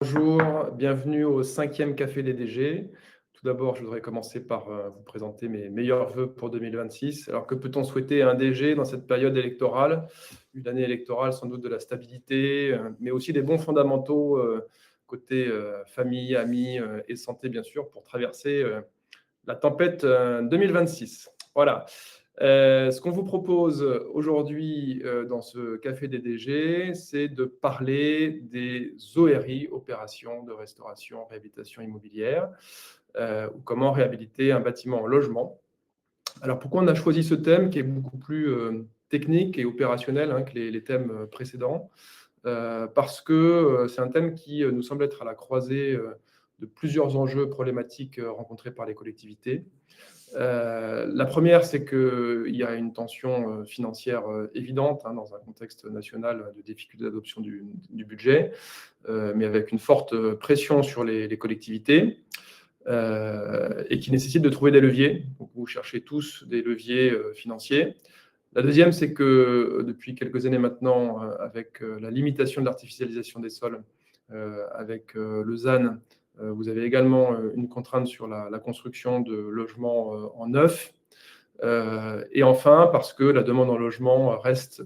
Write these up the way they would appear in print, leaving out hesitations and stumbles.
Bonjour, bienvenue au 5e Café des DG. Tout d'abord, je voudrais commencer par vous présenter mes meilleurs vœux pour 2026. Alors, que peut-on souhaiter à un DG dans cette période électorale? Une année électorale, sans doute de la stabilité, mais aussi des bons fondamentaux côté famille, amis et santé, bien sûr, pour traverser la tempête 2026. Voilà. Ce qu'on vous propose aujourd'hui dans ce Café des DG, c'est de parler des ORI, opérations de restauration, réhabilitation immobilière, ou comment réhabiliter un bâtiment en logement. Alors pourquoi on a choisi ce thème qui est beaucoup plus technique et opérationnel que les thèmes précédents? Parce que c'est un thème qui nous semble être à la croisée de plusieurs enjeux problématiques rencontrés par les collectivités. La première, c'est qu'il y a une tension financière évidente dans un contexte national de difficulté d'adoption du budget, mais avec une forte pression sur les collectivités et qui nécessite de trouver des leviers. Donc, vous cherchez tous des leviers financiers. La deuxième, c'est que depuis quelques années maintenant, avec la limitation de l'artificialisation des sols, avec le ZAN, vous avez également une contrainte sur la construction de logements en neuf. Et enfin, parce que la demande en logement reste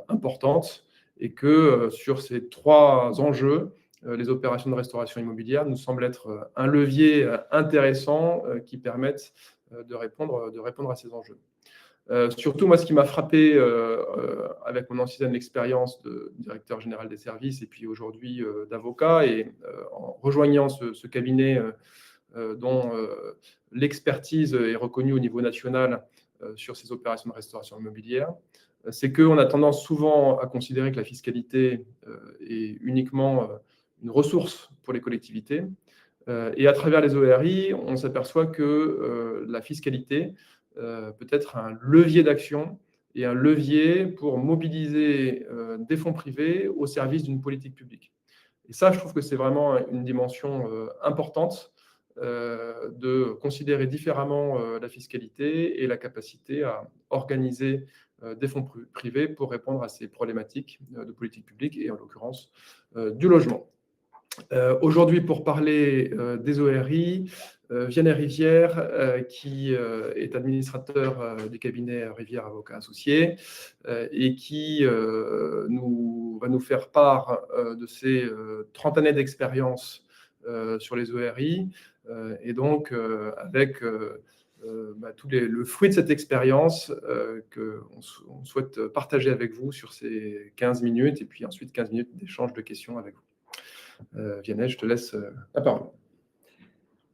importante et que sur ces trois enjeux, les opérations de restauration immobilière nous semblent être un levier intéressant qui permettent de répondre à ces enjeux. Surtout, moi, ce qui m'a frappé avec mon ancienne expérience de directeur général des services et puis aujourd'hui d'avocat, et en rejoignant ce cabinet dont l'expertise est reconnue au niveau national sur ces opérations de restauration immobilière, c'est qu'on a tendance souvent à considérer que la fiscalité est uniquement une ressource pour les collectivités. Et à travers les ORI, on s'aperçoit que la fiscalité peut être un levier d'action et un levier pour mobiliser des fonds privés au service d'une politique publique. Et ça, je trouve que c'est vraiment une dimension importante de considérer différemment la fiscalité et la capacité à organiser des fonds privés pour répondre à ces problématiques de politique publique et en l'occurrence du logement. Aujourd'hui, pour parler des ORI, Vianney Rivière, qui est administrateur du cabinet Rivière Avocats Associés et qui va nous faire part de ses 30 années d'expérience sur les ORI, et donc avec le fruit de cette expérience qu'on souhaite partager avec vous sur ces 15 minutes et puis ensuite 15 minutes d'échange de questions avec vous. Vianney, je te laisse la parole.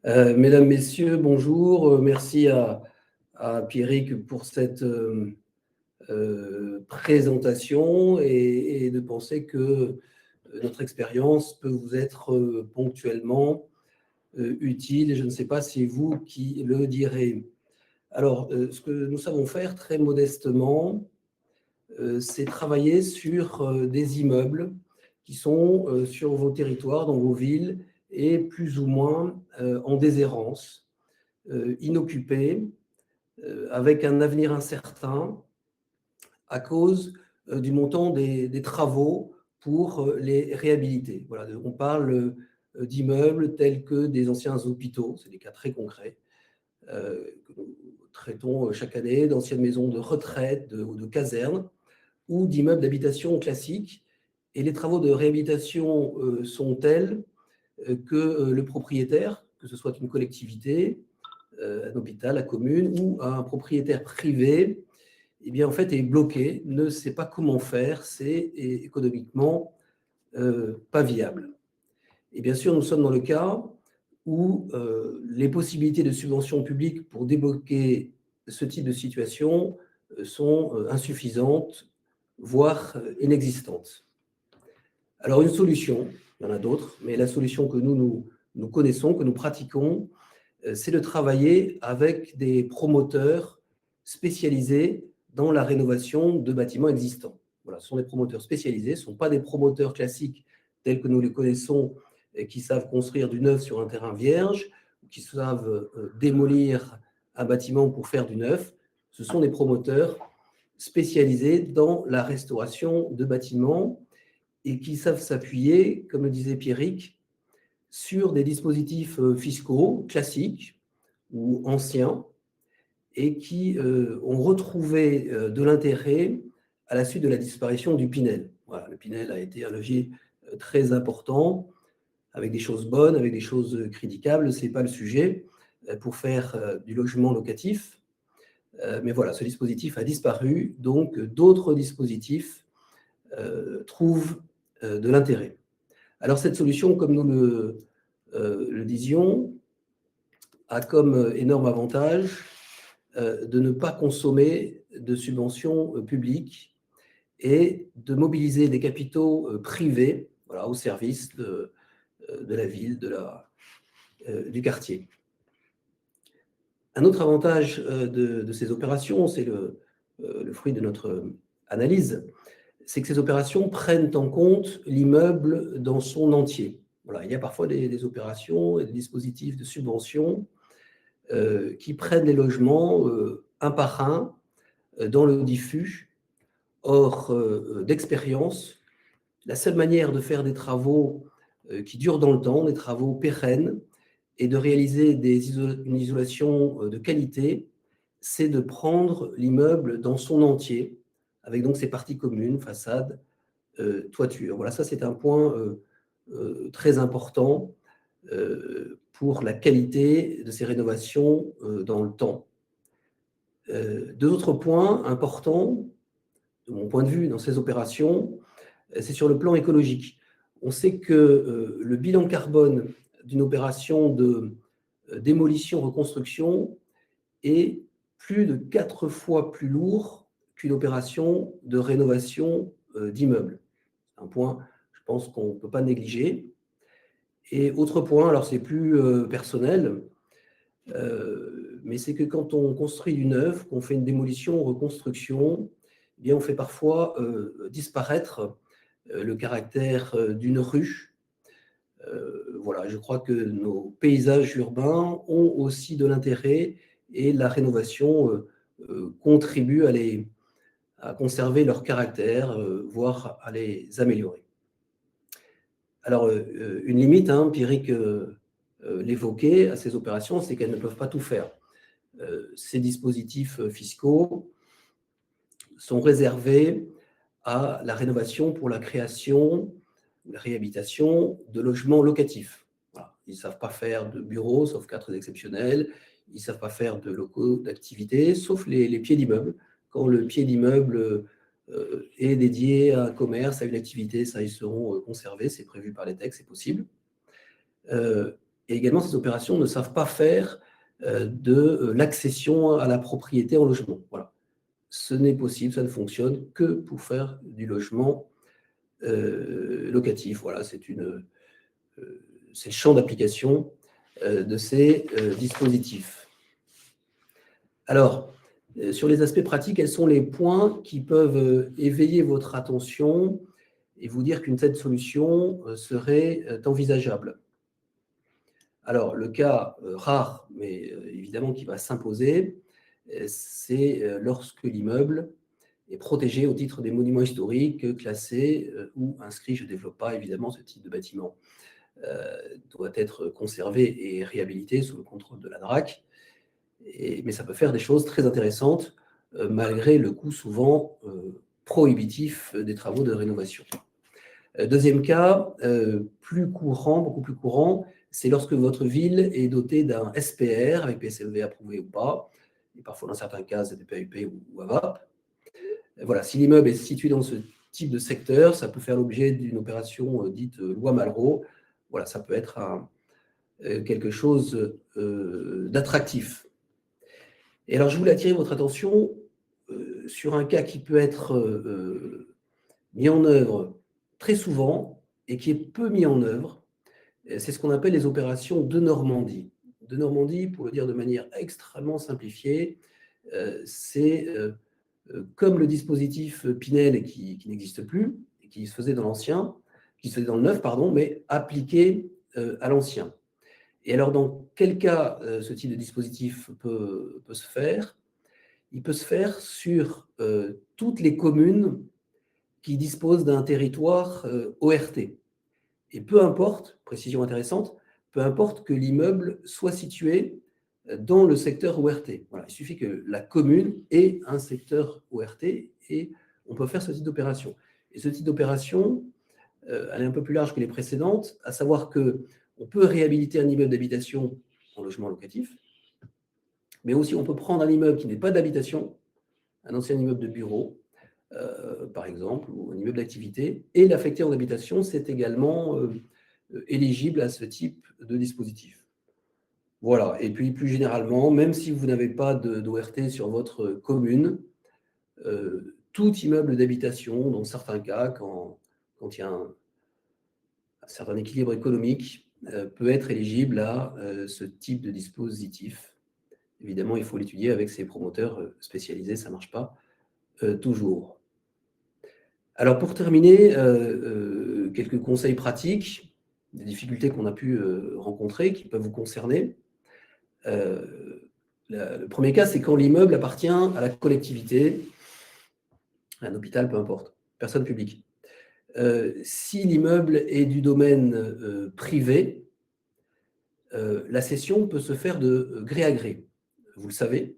Mesdames, Messieurs, bonjour. Merci à Pierrick pour cette présentation et de penser que notre expérience peut vous être ponctuellement utile. Et je ne sais pas si vous qui le direz. Alors, ce que nous savons faire très modestement, c'est travailler sur des immeubles qui sont sur vos territoires, dans vos villes, et plus ou moins en déshérence, inoccupés, avec un avenir incertain à cause du montant des travaux pour les réhabiliter. Voilà, on parle d'immeubles tels que des anciens hôpitaux, c'est des cas très concrets, que nous traitons chaque année, d'anciennes maisons de retraite ou de casernes, ou d'immeubles d'habitation classiques. Et les travaux de réhabilitation sont tels que le propriétaire, que ce soit une collectivité, un hôpital, la commune, ou un propriétaire privé, eh bien, en fait, est bloqué, ne sait pas comment faire, c'est économiquement pas viable. Et bien sûr, nous sommes dans le cas où les possibilités de subventions publiques pour débloquer ce type de situation sont insuffisantes, voire inexistantes. Alors, une solution, il y en a d'autres, mais la solution que nous connaissons, que nous pratiquons, c'est de travailler avec des promoteurs spécialisés dans la rénovation de bâtiments existants. Voilà, ce sont des promoteurs spécialisés, ce ne sont pas des promoteurs classiques tels que nous les connaissons et qui savent construire du neuf sur un terrain vierge, qui savent démolir un bâtiment pour faire du neuf. Ce sont des promoteurs spécialisés dans la restauration de bâtiments et qui savent s'appuyer, comme le disait Pierrick, sur des dispositifs fiscaux classiques ou anciens et qui ont retrouvé de l'intérêt à la suite de la disparition du Pinel. Voilà, le Pinel a été un levier très important, avec des choses bonnes, avec des choses critiquables, ce n'est pas le sujet, pour faire du logement locatif. Mais voilà, ce dispositif a disparu, donc d'autres dispositifs trouvent de l'intérêt. Alors cette solution, comme nous le disions, a comme énorme avantage de ne pas consommer de subventions publiques et de mobiliser des capitaux privés, voilà, au service de la ville, du quartier. Un autre avantage de ces opérations, c'est le fruit de notre analyse, c'est que ces opérations prennent en compte l'immeuble dans son entier. Voilà, il y a parfois des opérations et des dispositifs de subvention qui prennent les logements un par un dans le diffus. Or, d'expérience, la seule manière de faire des travaux qui durent dans le temps, des travaux pérennes, et de réaliser une isolation de qualité, c'est de prendre l'immeuble dans son entier, avec donc ses parties communes, façade, toiture. Voilà, ça c'est un point très important pour la qualité de ces rénovations dans le temps. Deux autres points importants, de mon point de vue, dans ces opérations, c'est sur le plan écologique. On sait que le bilan carbone d'une opération de démolition-reconstruction est plus de 4 fois plus lourd qu'une opération de rénovation d'immeubles. C'est un point, je pense, qu'on ne peut pas négliger. Et autre point, alors c'est plus personnel, mais c'est que quand on construit du neuf, qu'on fait une démolition, reconstruction, eh bien on fait parfois disparaître le caractère d'une rue. Voilà, je crois que nos paysages urbains ont aussi de l'intérêt et la rénovation contribue à conserver leur caractère, voire à les améliorer. Alors, une limite, Pierrick l'évoquait à ces opérations, c'est qu'elles ne peuvent pas tout faire. Ces dispositifs fiscaux sont réservés à la rénovation pour la création, la réhabilitation de logements locatifs. Voilà. Ils ne savent pas faire de bureaux, sauf cas très exceptionnels. Ils ne savent pas faire de locaux d'activité, sauf les pieds d'immeuble. Quand le pied d'immeuble est dédié à un commerce, à une activité, ça, ils seront conservés. C'est prévu par les textes, c'est possible. Et également, ces opérations ne savent pas faire de l'accession à la propriété en logement. Voilà. Ce n'est possible, ça ne fonctionne que pour faire du logement locatif. Voilà, c'est le champ d'application de ces dispositifs. Alors, sur les aspects pratiques, quels sont les points qui peuvent éveiller votre attention et vous dire qu'une telle solution serait envisageable? Alors, le cas rare, mais évidemment qui va s'imposer, c'est lorsque l'immeuble est protégé au titre des monuments historiques, classés ou inscrits. Je ne développe pas évidemment ce type de bâtiment. Doit être conservé et réhabilité sous le contrôle de la DRAC. Mais ça peut faire des choses très intéressantes malgré le coût souvent prohibitif des travaux de rénovation. Deuxième cas, plus courant, beaucoup plus courant, c'est lorsque votre ville est dotée d'un SPR, avec PSLV approuvé ou pas, et parfois dans certains cas, c'est des PAUP ou AVAP. Voilà, si l'immeuble est situé dans ce type de secteur, ça peut faire l'objet d'une opération dite loi Malraux. Voilà, ça peut être quelque chose d'attractif. Et alors, je voulais attirer votre attention sur un cas qui peut être mis en œuvre très souvent et qui est peu mis en œuvre. C'est ce qu'on appelle les opérations de Normandie. De Normandie, pour le dire de manière extrêmement simplifiée, c'est comme le dispositif Pinel qui n'existe plus, et qui se faisait dans l'ancien, qui se faisait dans le neuf, pardon, mais appliqué à l'ancien. Et alors, dans quel cas ce type de dispositif peut se faire? Il peut se faire sur toutes les communes qui disposent d'un territoire ORT. Et peu importe, précision intéressante, peu importe que l'immeuble soit situé dans le secteur ORT. Voilà, il suffit que la commune ait un secteur ORT et on peut faire ce type d'opération. Et ce type d'opération, elle est un peu plus large que les précédentes, à savoir qu'on peut réhabiliter un immeuble d'habitation en logement locatif, mais aussi on peut prendre un immeuble qui n'est pas d'habitation, un ancien immeuble de bureau, par exemple, ou un immeuble d'activité, et l'affecter en habitation, c'est également éligible à ce type de dispositif. Voilà, et puis plus généralement, même si vous n'avez pas d'ORT sur votre commune, tout immeuble d'habitation, dans certains cas, quand il y a un certain équilibre économique, peut être éligible à ce type de dispositif. Évidemment, il faut l'étudier avec ses promoteurs spécialisés, ça ne marche pas toujours. Alors pour terminer, quelques conseils pratiques, des difficultés qu'on a pu rencontrer, qui peuvent vous concerner. Le premier cas, c'est quand l'immeuble appartient à la collectivité, à un hôpital, peu importe, personne publique. Si l'immeuble est du domaine privé, la cession peut se faire de gré à gré, vous le savez.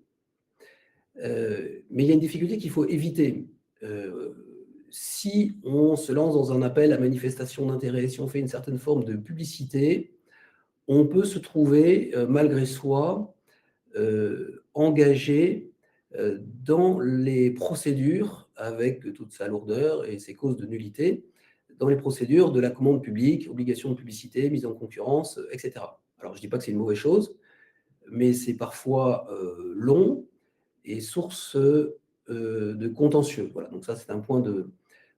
Mais il y a une difficulté qu'il faut éviter. Si on se lance dans un appel à manifestation d'intérêt, si on fait une certaine forme de publicité, on peut se trouver, malgré soi, engagé dans les procédures, avec toute sa lourdeur et ses causes de nullité, dans les procédures de la commande publique, obligation de publicité, mise en concurrence, etc. Alors, je ne dis pas que c'est une mauvaise chose, mais c'est parfois long et source de contentieux. Voilà, donc ça, c'est un point de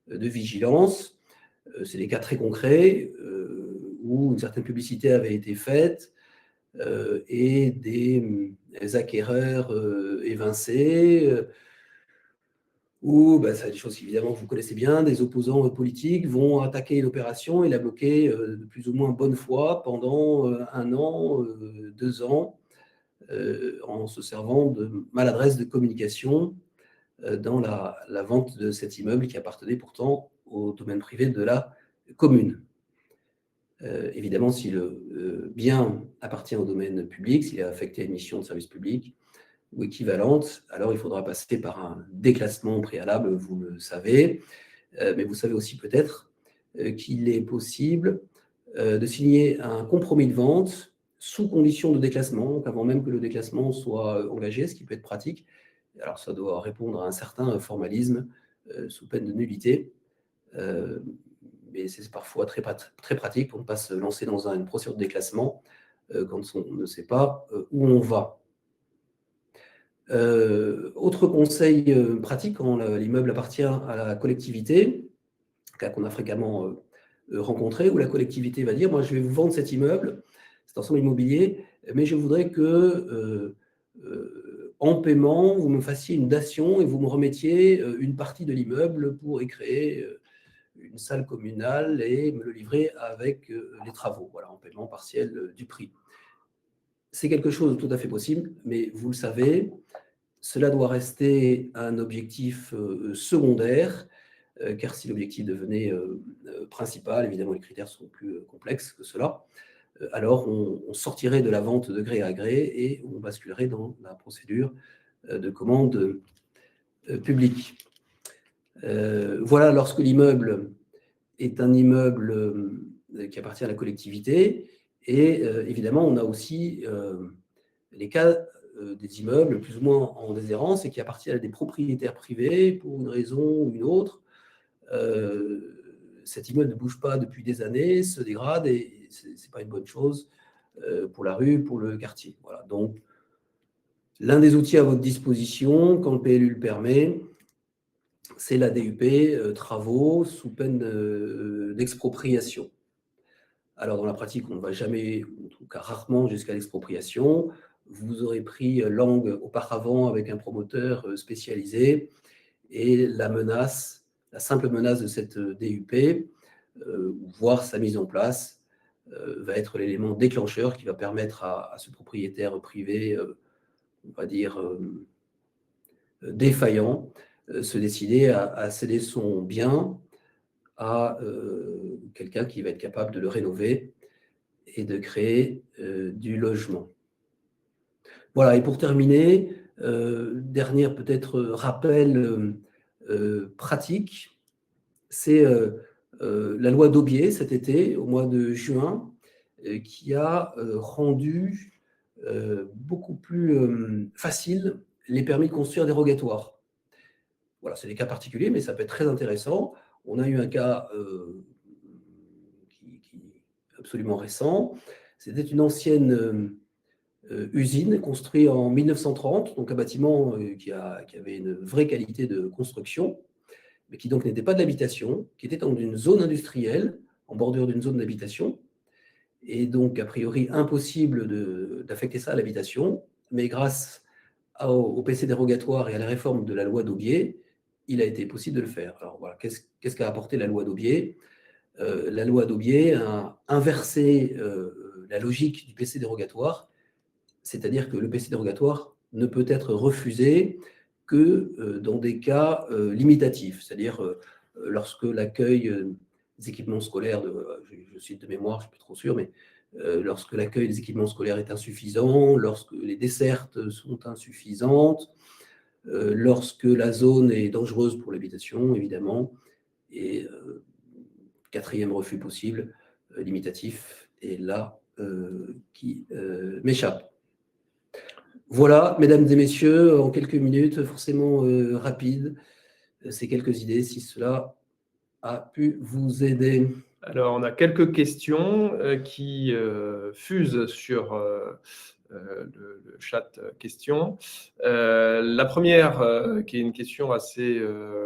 vigilance. C'est des cas très concrets où une certaine publicité avait été faite et des acquéreurs évincés, ou c'est des choses évidemment que vous connaissez bien, des opposants politiques vont attaquer l'opération et la bloquer de plus ou moins bonne foi pendant 1 an, 2 ans, en se servant de maladresse de communication dans la vente de cet immeuble qui appartenait pourtant au domaine privé de la commune. Évidemment, si le bien appartient au domaine public, s'il est affecté à une mission de service public ou équivalente, alors il faudra passer par un déclassement préalable, vous le savez. Mais vous savez aussi peut-être qu'il est possible de signer un compromis de vente sous condition de déclassement, donc avant même que le déclassement soit engagé, ce qui peut être pratique. Alors ça doit répondre à un certain formalisme sous peine de nullité. Mais c'est parfois très pratique pour ne pas se lancer dans une procédure de déclassement quand on ne sait pas où on va. Autre conseil pratique quand l'immeuble appartient à la collectivité, cas qu'on a fréquemment rencontré, où la collectivité va dire « moi je vais vous vendre cet immeuble, cet ensemble immobilier, mais je voudrais que en paiement, vous me fassiez une dation et vous me remettiez une partie de l'immeuble pour y créer une salle communale et me le livrer avec les travaux, voilà, en paiement partiel du prix. » C'est quelque chose de tout à fait possible, mais vous le savez, cela doit rester un objectif secondaire, car si l'objectif devenait principal, évidemment les critères sont plus complexes que cela, alors on sortirait de la vente de gré à gré et on basculerait dans la procédure de commande publique. Voilà, lorsque l'immeuble est un immeuble qui appartient à la collectivité, et évidemment on a aussi les cas des immeubles plus ou moins en déshérence et qui appartiennent à des propriétaires privés pour une raison ou une autre. Cet immeuble ne bouge pas depuis des années, se dégrade et ce n'est pas une bonne chose pour la rue, pour le quartier. Voilà. Donc, l'un des outils à votre disposition, quand le PLU le permet, c'est la DUP, travaux sous peine d'expropriation. Alors, dans la pratique, on ne va jamais, en tout cas rarement, jusqu'à l'expropriation. Vous aurez pris langue auparavant avec un promoteur spécialisé et la simple menace de cette DUP, voire sa mise en place, va être l'élément déclencheur qui va permettre à ce propriétaire privé, on va dire, défaillant, se décider à céder son bien à quelqu'un qui va être capable de le rénover et de créer du logement. Voilà, et pour terminer, dernier peut-être rappel pratique, c'est la loi d'Aubier cet été, au mois de juin, qui a rendu beaucoup plus facile les permis de construire dérogatoires. Voilà, c'est des cas particuliers, mais ça peut être très intéressant. On a eu un cas qui est absolument récent. C'était une ancienne usine construite en 1930, donc un bâtiment qui avait une vraie qualité de construction, mais qui donc n'était pas de l'habitation, qui était dans une zone industrielle, en bordure d'une zone d'habitation, et donc a priori impossible d'affecter ça à l'habitation, mais grâce au PC dérogatoire et à la réforme de la loi d'Aubier, il a été possible de le faire. Alors voilà, qu'est-ce qu'a apporté la loi d'Aubier? La loi d'Aubier a inversé la logique du PC dérogatoire, c'est-à-dire que le PC dérogatoire ne peut être refusé que dans des cas limitatifs, c'est-à-dire lorsque l'accueil des équipements scolaires, je cite de mémoire, je ne suis plus trop sûr, mais lorsque l'accueil des équipements scolaires est insuffisant, lorsque les dessertes sont insuffisantes, lorsque la zone est dangereuse pour l'habitation, évidemment, et quatrième refus possible, limitatif, et là qui m'échappe. Voilà, mesdames et messieurs, en quelques minutes, forcément rapide, ces quelques idées, si cela a pu vous aider. Alors, on a quelques questions qui fusent sur le chat questions. La première, qui est une question assez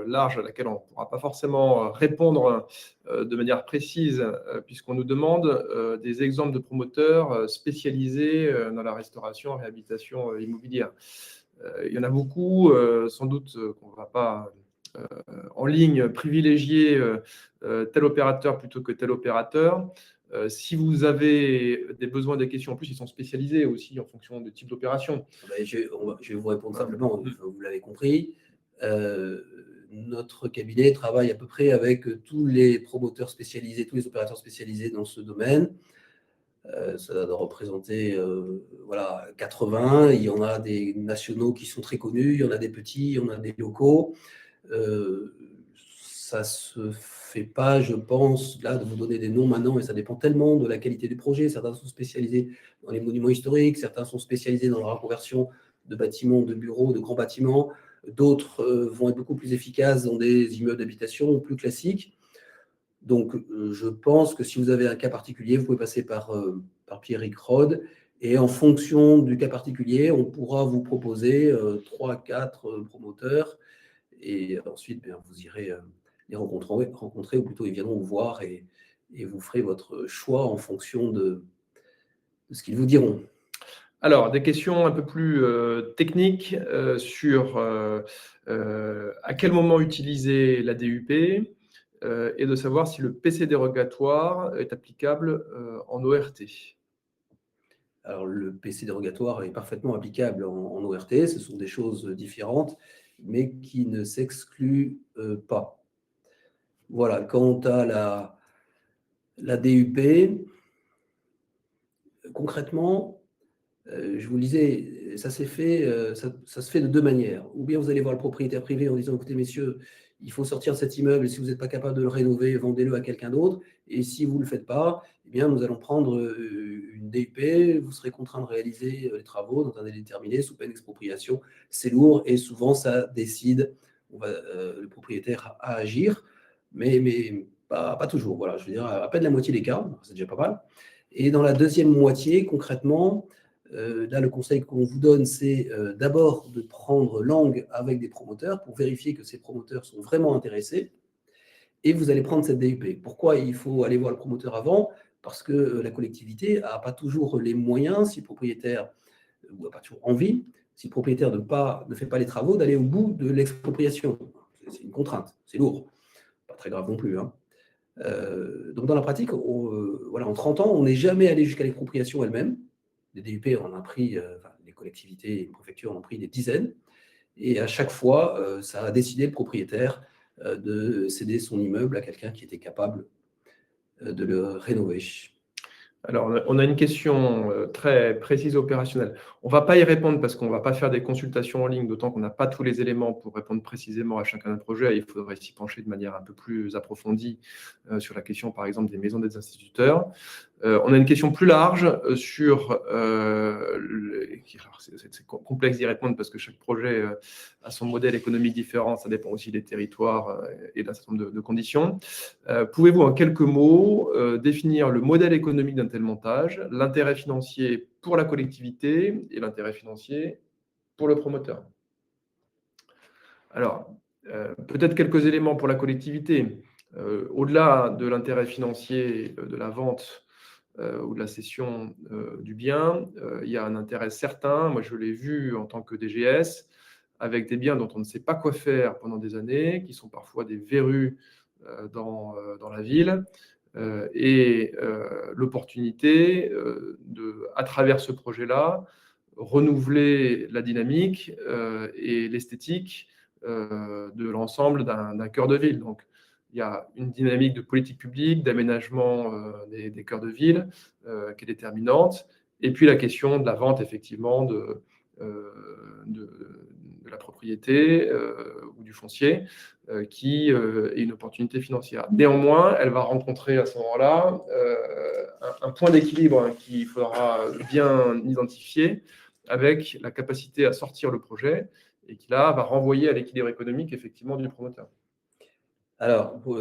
large, à laquelle on ne pourra pas forcément répondre de manière précise, puisqu'on nous demande des exemples de promoteurs spécialisés dans la restauration et réhabilitation immobilière. Il y en a beaucoup, sans doute qu'on ne va pas en ligne privilégier tel opérateur plutôt que tel opérateur. Si vous avez des besoins, des questions, en plus, ils sont spécialisés aussi en fonction du type d'opération. Je vais vous répondre simplement, vous l'avez compris. Notre cabinet travaille à peu près avec tous les promoteurs spécialisés, tous les opérateurs spécialisés dans ce domaine. Ça doit représenter 80. Il y en a des nationaux qui sont très connus, il y en a des petits, il y en a des locaux. Ça ne se fait pas, je pense, là, de vous donner des noms maintenant, et ça dépend tellement de la qualité du projet. Certains sont spécialisés dans les monuments historiques, certains sont spécialisés dans la reconversion de bâtiments, de bureaux, de grands bâtiments. D'autres vont être beaucoup plus efficaces dans des immeubles d'habitation plus classiques. Donc, je pense que si vous avez un cas particulier, vous pouvez passer par Pierrick Rod. Et en fonction du cas particulier, on pourra vous proposer 3-4 promoteurs. Et ensuite, vous irez les rencontrer, ou plutôt ils viendront vous voir et vous ferez votre choix en fonction de ce qu'ils vous diront. Alors, des questions un peu plus techniques sur à quel moment utiliser la DUP et de savoir si le PC dérogatoire est applicable en ORT. Alors, le PC dérogatoire est parfaitement applicable en ORT. Ce sont des choses différentes, mais qui ne s'excluent pas. Voilà, quant à la DUP, concrètement, je vous le disais, ça se fait de deux manières. Ou bien vous allez voir le propriétaire privé en disant, écoutez, messieurs, il faut sortir de cet immeuble, et si vous n'êtes pas capable de le rénover, vendez-le à quelqu'un d'autre. Et si vous ne le faites pas, eh bien, nous allons prendre une DUP, vous serez contraint de réaliser les travaux dans un délai déterminé, sous peine d'expropriation. C'est lourd, et souvent, ça décide le propriétaire à agir, mais pas toujours. Voilà, je veux dire, à peine la moitié des cas, c'est déjà pas mal. Et dans la deuxième moitié, concrètement, là, le conseil qu'on vous donne, c'est d'abord de prendre langue avec des promoteurs pour vérifier que ces promoteurs sont vraiment intéressés. Et vous allez prendre cette DUP. Pourquoi il faut aller voir le promoteur avant? Parce que la collectivité n'a pas toujours les moyens, si le propriétaire n'a pas toujours envie, si le propriétaire ne fait pas les travaux, d'aller au bout de l'expropriation. C'est une contrainte, c'est lourd. Pas très grave non plus. Donc dans la pratique, en 30 ans, on n'est jamais allé jusqu'à l'expropriation elle-même. Les DUP, on en a pris, les collectivités et les préfectures en ont pris des dizaines. Et à chaque fois, ça a décidé le propriétaire de céder son immeuble à quelqu'un qui était capable de le rénover. Alors, on a une question très précise opérationnelle. On ne va pas y répondre parce qu'on ne va pas faire des consultations en ligne, d'autant qu'on n'a pas tous les éléments pour répondre précisément à chacun des projets. Il faudrait s'y pencher de manière un peu plus approfondie sur la question, par exemple, des maisons des instituteurs. On a une question plus large sur... c'est complexe d'y répondre parce que chaque projet a son modèle économique différent. Ça dépend aussi des territoires et d'un certain nombre de conditions. Pouvez-vous, en quelques mots, définir le modèle économique d'un tel montage, l'intérêt financier pour la collectivité et l'intérêt financier pour le promoteur? Alors, peut-être quelques éléments pour la collectivité. Au-delà de l'intérêt financier de la vente ou de la cession du bien, il y a un intérêt certain. Moi, je l'ai vu en tant que DGS, avec des biens dont on ne sait pas quoi faire pendant des années, qui sont parfois des verrues dans la ville, et l'opportunité à travers ce projet-là, renouveler la dynamique et l'esthétique de l'ensemble d'un cœur de ville. Donc, il y a une dynamique de politique publique, d'aménagement des cœurs de ville qui est déterminante. Et puis la question de la vente, effectivement, de la propriété ou du foncier, qui est une opportunité financière. Néanmoins, elle va rencontrer à ce moment-là un point d'équilibre qu'il faudra bien identifier avec la capacité à sortir le projet et qui là va renvoyer à l'équilibre économique effectivement du promoteur. Alors, pour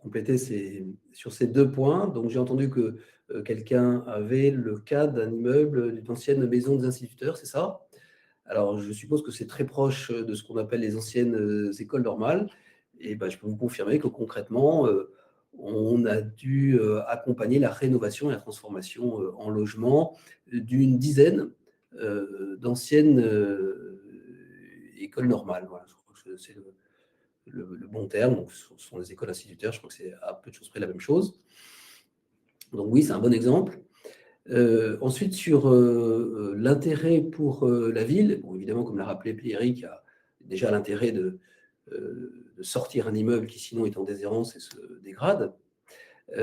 compléter sur ces 2 points, donc j'ai entendu que quelqu'un avait le cas d'un immeuble, d'une ancienne maison des instituteurs, c'est ça? Alors, je suppose que c'est très proche de ce qu'on appelle les anciennes écoles normales. Et ben, je peux vous confirmer que concrètement, on a dû accompagner la rénovation et la transformation en logement d'une dizaine d'anciennes écoles normales. Voilà, je crois que c'est le bon terme. Donc, ce sont les écoles instituteurs, je crois que c'est à peu de choses près la même chose. Donc oui, c'est un bon exemple. Ensuite, sur l'intérêt pour la ville, bon, évidemment, comme l'a rappelé Pierrick, il y a déjà l'intérêt de sortir un immeuble qui sinon est en déshérence et se dégrade.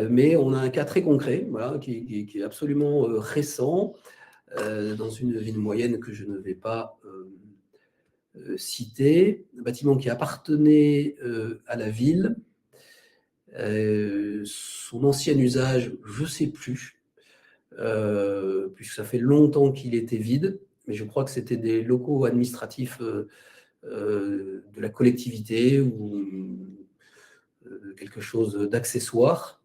Mais on a un cas très concret, voilà, qui est absolument récent, dans une ville moyenne que je ne vais pas citer, un bâtiment qui appartenait à la ville. Son ancien usage, je ne sais plus, puisque ça fait longtemps qu'il était vide, mais je crois que c'était des locaux administratifs de la collectivité ou quelque chose d'accessoire.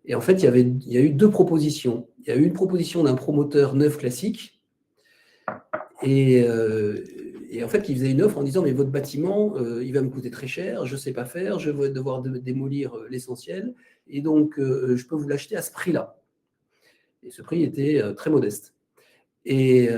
Et en fait, il y a eu 2 propositions. Il y a eu une proposition d'un promoteur neuf classique et en fait, qui faisait une offre en disant « mais votre bâtiment, il va me coûter très cher, je ne sais pas faire, je vais devoir démolir l'essentiel et donc je peux vous l'acheter à ce prix-là ». Et ce prix était très modeste. Et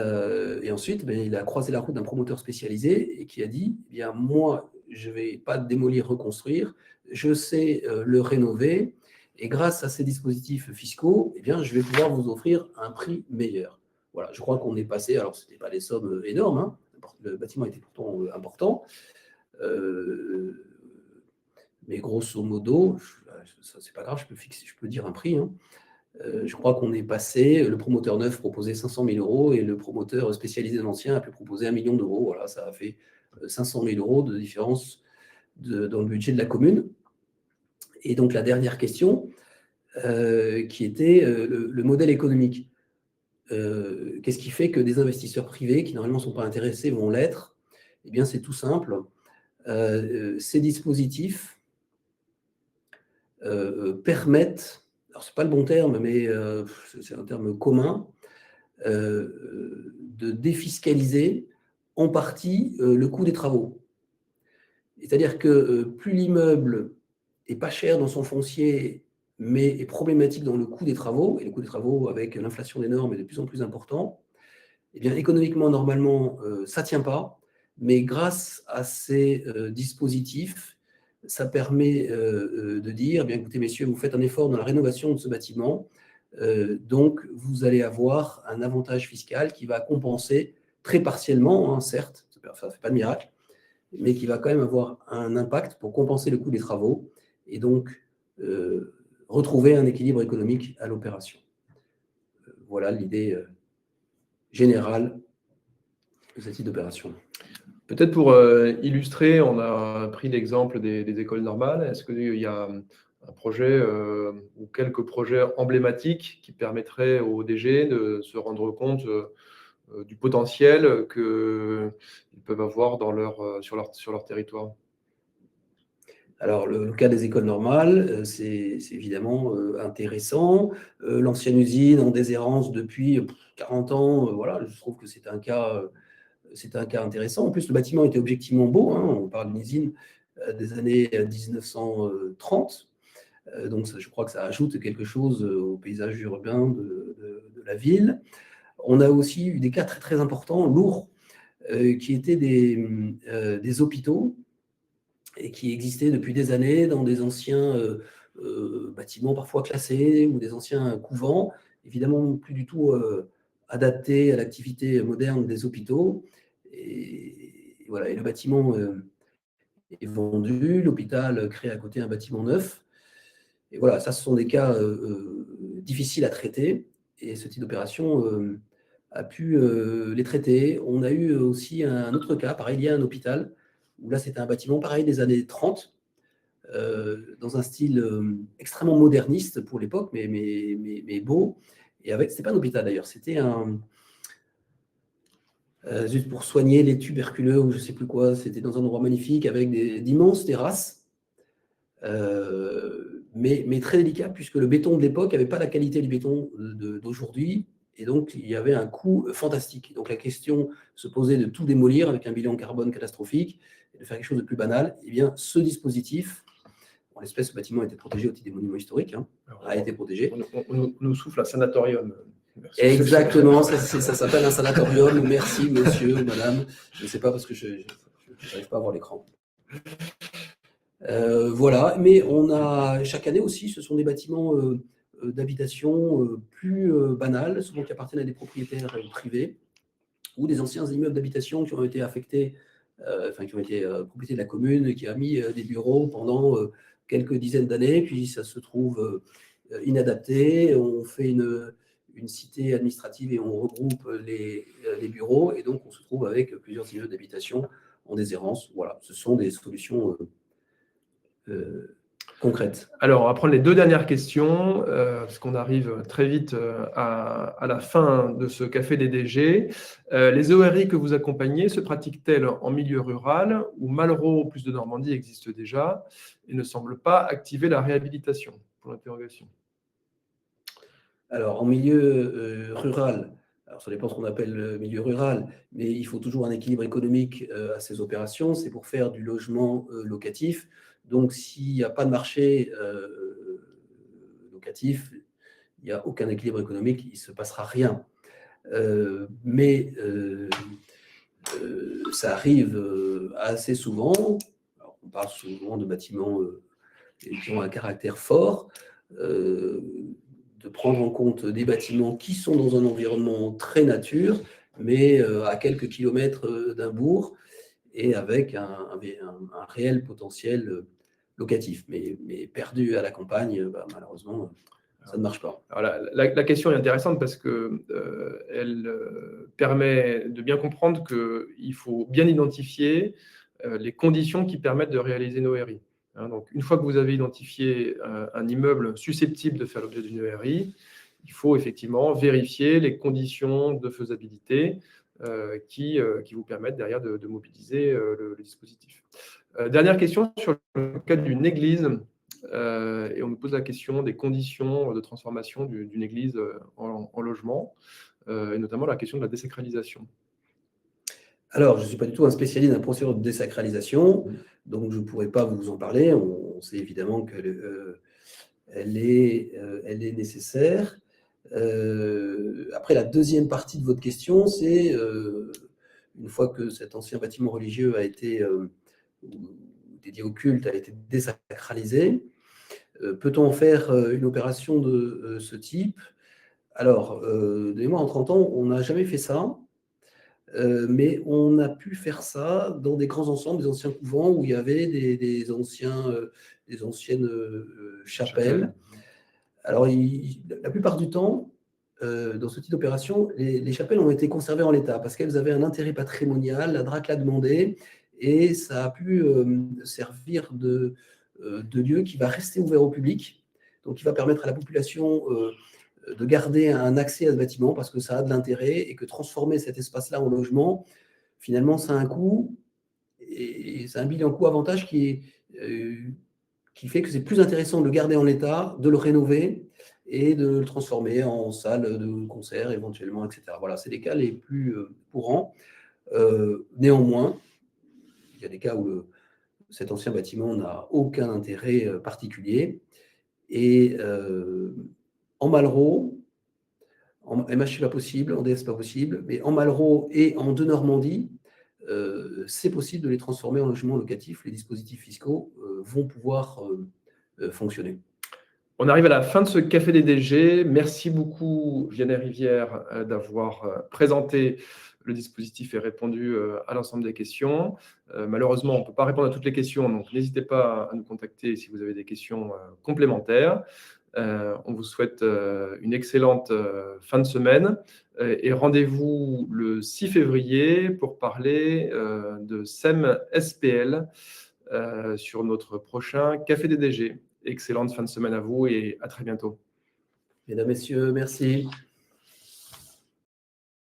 ensuite, il a croisé la route d'un promoteur spécialisé et qui a dit eh bien, moi, je ne vais pas démolir, reconstruire, je sais le rénover, et grâce à ces dispositifs fiscaux, eh bien, je vais pouvoir vous offrir un prix meilleur. Voilà, je crois qu'on est passé, alors ce n'était pas des sommes énormes, hein, le bâtiment était pourtant important, mais grosso modo, ça c'est pas grave, je peux dire un prix, hein. Je crois qu'on est passé, le promoteur neuf proposait 500 000 euros et le promoteur spécialisé dans l'ancien a pu proposer 1 million d'euros. Voilà, ça a fait 500 000 euros de différence dans le budget de la commune. Et donc la dernière question, qui était le modèle économique. Qu'est-ce qui fait que des investisseurs privés, qui normalement ne sont pas intéressés, vont l'être? Eh bien, c'est tout simple. Ces dispositifs permettent, alors ce n'est pas le bon terme, mais c'est un terme commun, de défiscaliser en partie le coût des travaux. C'est-à-dire que plus l'immeuble est pas cher dans son foncier, mais est problématique dans le coût des travaux, et le coût des travaux avec l'inflation des normes est de plus en plus important, eh bien économiquement, normalement, ça ne tient pas, mais grâce à ces dispositifs, ça permet de dire, bien écoutez messieurs, vous faites un effort dans la rénovation de ce bâtiment, donc vous allez avoir un avantage fiscal qui va compenser très partiellement, hein, certes, ça ne fait pas de miracle, mais qui va quand même avoir un impact pour compenser le coût des travaux et donc retrouver un équilibre économique à l'opération. voilà l'idée générale de ce type d'opération. Peut-être pour illustrer, on a pris l'exemple des écoles normales. Est-ce qu'il y a un projet ou quelques projets emblématiques qui permettraient aux DG de se rendre compte du potentiel qu'ils peuvent avoir sur leur territoire? Alors, le cas des écoles normales, c'est évidemment intéressant. L'ancienne usine en déshérence depuis 40 ans, voilà, je trouve que c'est un cas intéressant. En plus, le bâtiment était objectivement beau, hein. On parle d'une usine des années 1930. Donc, je crois que ça ajoute quelque chose au paysage urbain de la ville. On a aussi eu des cas très, très importants, lourds, qui étaient des hôpitaux et qui existaient depuis des années dans des anciens bâtiments parfois classés ou des anciens couvents, évidemment plus du tout adaptés à l'activité moderne des hôpitaux. Et voilà, et le bâtiment est vendu, l'hôpital crée à côté un bâtiment neuf. Et voilà, ça, ce sont des cas difficiles à traiter. Et ce type d'opération a pu les traiter. On a eu aussi un autre cas, pareil, il y a un hôpital, où là, c'était un bâtiment, pareil, des années 30, dans un style extrêmement moderniste pour l'époque, mais beau. Et avec, c'était pas un hôpital d'ailleurs, c'était juste pour soigner les tuberculeux ou je sais plus quoi. C'était dans un endroit magnifique avec d'immenses terrasses. Mais très délicat, puisque le béton de l'époque n'avait pas la qualité du béton d'aujourd'hui, et donc il y avait un coût fantastique. Donc la question se posait de tout démolir avec un bilan carbone catastrophique, et de faire quelque chose de plus banal. Eh bien, ce dispositif, en l'espèce, ce bâtiment a été protégé au titre des monuments historiques, hein, a été protégé. On nous souffle un sanatorium. Merci. Exactement, ça s'appelle un sanatorium. Merci, monsieur, madame. Je ne sais pas parce que je n'arrive pas à voir l'écran. Voilà, mais on a chaque année aussi, ce sont des bâtiments d'habitation plus banals, souvent qui appartiennent à des propriétaires privés, ou des anciens immeubles d'habitation qui ont été affectés, qui ont été propriété de la commune, qui a mis des bureaux pendant quelques dizaines d'années, puis ça se trouve inadapté, on fait une cité administrative et on regroupe les bureaux, et donc on se trouve avec plusieurs immeubles d'habitation en déshérence. Voilà, ce sont des solutions concrètes. Alors, on va prendre les deux dernières questions, parce qu'on arrive très vite à la fin de ce Café des DG. Les ORI que vous accompagnez se pratiquent-elles en milieu rural, où Malraux plus de Normandie existe déjà et ne semble pas activer la réhabilitation? Pour l'interrogation. Alors, en milieu rural, alors ça dépend de ce qu'on appelle le milieu rural, mais il faut toujours un équilibre économique à ces opérations. C'est pour faire du logement locatif. Donc, s'il n'y a pas de marché locatif, il n'y a aucun équilibre économique, il ne se passera rien. Mais ça arrive assez souvent. Alors, on parle souvent de bâtiments qui ont un caractère fort, de prendre en compte des bâtiments qui sont dans un environnement très nature, mais à quelques kilomètres d'un bourg, et avec un réel potentiel locatif. Mais perdu à la campagne, malheureusement, ça ne marche pas. Alors la question est intéressante parce qu'elle permet de bien comprendre qu'il faut bien identifier les conditions qui permettent de réaliser nos RI. Donc, une fois que vous avez identifié un immeuble susceptible de faire l'objet d'une ERI, il faut effectivement vérifier les conditions de faisabilité qui vous permettent derrière de mobiliser le dispositif. Dernière question sur le cas d'une église. Et on nous pose la question des conditions de transformation d'une église en logement, et notamment la question de la désacralisation. Alors, je ne suis pas du tout un spécialiste d'un procédure de désacralisation, donc je ne pourrais pas vous en parler. On sait évidemment qu'elle est nécessaire. Après, la deuxième partie de votre question, c'est une fois que cet ancien bâtiment religieux a été dédié au culte, a été désacralisé, peut-on en faire une opération de ce type? Alors, de mémoire, en 30 ans, on n'a jamais fait ça. Mais on a pu faire ça dans des grands ensembles, des anciens couvents où il y avait des anciennes chapelles. Alors, la plupart du temps, dans ce type d'opération, les chapelles ont été conservées en l'état parce qu'elles avaient un intérêt patrimonial, la DRAC l'a demandé, et ça a pu servir de lieu qui va rester ouvert au public, donc qui va permettre à la population de garder un accès à ce bâtiment parce que ça a de l'intérêt et que transformer cet espace-là en logement, finalement, ça a un coût et c'est un bilan coût-avantage qui fait que c'est plus intéressant de le garder en l'état, de le rénover et de le transformer en salle de concert éventuellement, etc. Voilà, c'est les cas les plus courants. Néanmoins, il y a des cas où cet ancien bâtiment n'a aucun intérêt particulier. Et en Malraux, en MH, c'est pas possible, en DS, c'est pas possible, mais en Malraux et en Normandie, c'est possible de les transformer en logements locatifs. Les dispositifs fiscaux vont pouvoir fonctionner. On arrive à la fin de ce Café des DG. Merci beaucoup, Vianney Rivière, d'avoir présenté le dispositif et répondu à l'ensemble des questions. Malheureusement, on ne peut pas répondre à toutes les questions, donc n'hésitez pas à nous contacter si vous avez des questions complémentaires. On vous souhaite une excellente fin de semaine et rendez-vous le 6 février pour parler de SEM SPL sur notre prochain Café des DG. Excellente fin de semaine à vous et à très bientôt. Mesdames, Messieurs, merci.